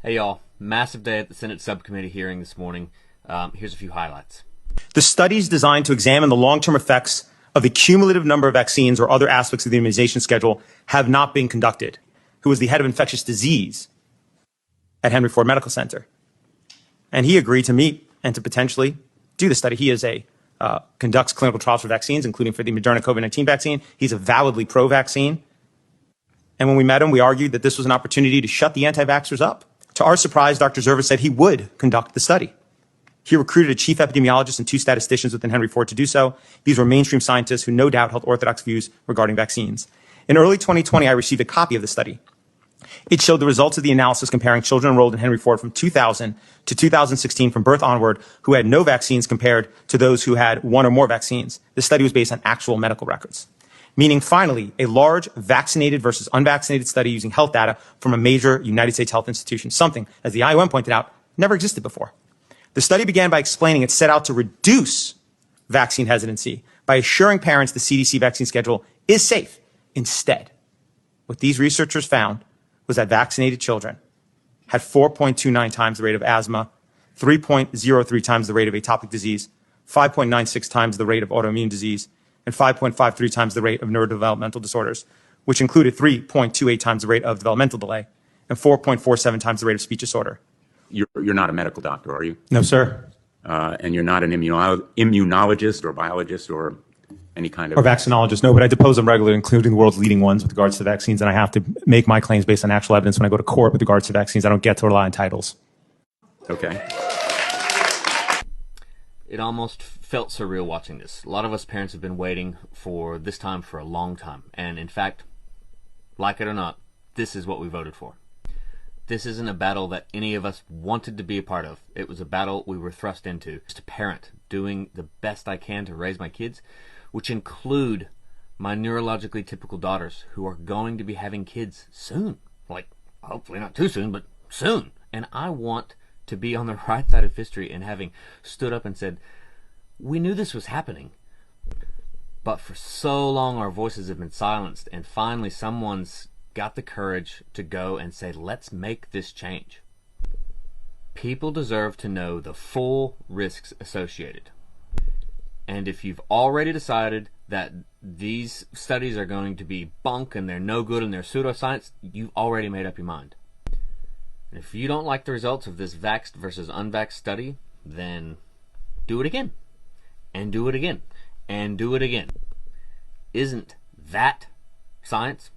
Hey y'all, massive day at the Senate subcommittee hearing this morning. Here's a few highlights. The studies designed to examine the long-term effects of the cumulative number of vaccines or other aspects of the immunization schedule have not been conducted. Who was the head of infectious disease at Henry Ford Medical Center. And he agreed to meet and to potentially do the study. He is conducts clinical trials for vaccines, including for the Moderna COVID-19 vaccine. He's avowedly pro-vaccine. And when we met him, we argued that this was an opportunity to shut the anti-vaxxers up. To our surprise, Dr. Zerva said he would conduct the study. He recruited a chief epidemiologist and two statisticians within Henry Ford to do so. These were mainstream scientists who no doubt held orthodox views regarding vaccines. In early 2020, I received a copy of the study. It showed the results of the analysis comparing children enrolled in Henry Ford from 2000 to 2016 from birth onward who had no vaccines compared to those who had one or more vaccines. The study was based on actual medical records. Meaning, finally, a large vaccinated versus unvaccinated study using health data from a major United States health institution, something, as the IOM pointed out, never existed before. The study began by explaining it set out to reduce vaccine hesitancy by assuring parents the CDC vaccine schedule is safe. Instead, what these researchers found was that vaccinated children had 4.29 times the rate of asthma, 3.03 times the rate of atopic disease, 5.96 times the rate of autoimmune disease, and 5.53 times the rate of neurodevelopmental disorders, which included 3.28 times the rate of developmental delay and 4.47 times the rate of speech disorder. You're not a medical doctor, are you? No, sir. And you're not an immunologist or biologist or any kind of... Or vaccinologist, no, but I depose them regularly, including the world's leading ones with regards to vaccines, and I have to make my claims based on actual evidence when I go to court with regards to vaccines. I don't get to rely on titles. Okay. It almost felt surreal watching this. A lot of us parents have been waiting for this time for a long time. And in fact, like it or not, this is what we voted for. This isn't a battle that any of us wanted to be a part of. It was a battle we were thrust into. Just a parent doing the best I can to raise my kids, which include my neurologically typical daughters who are going to be having kids soon. Like, hopefully not too soon, but soon. And I want to be on the right side of history and having stood up and said, we knew this was happening, but for so long our voices have been silenced, and finally someone's got the courage to go and say, let's make this change. People deserve to know the full risks associated. And if you've already decided that these studies are going to be bunk and they're no good and they're pseudoscience, you've already made up your mind. And if you don't like the results of this vaxxed versus unvaxxed study, then do it again. And do it again. And do it again. Isn't that science?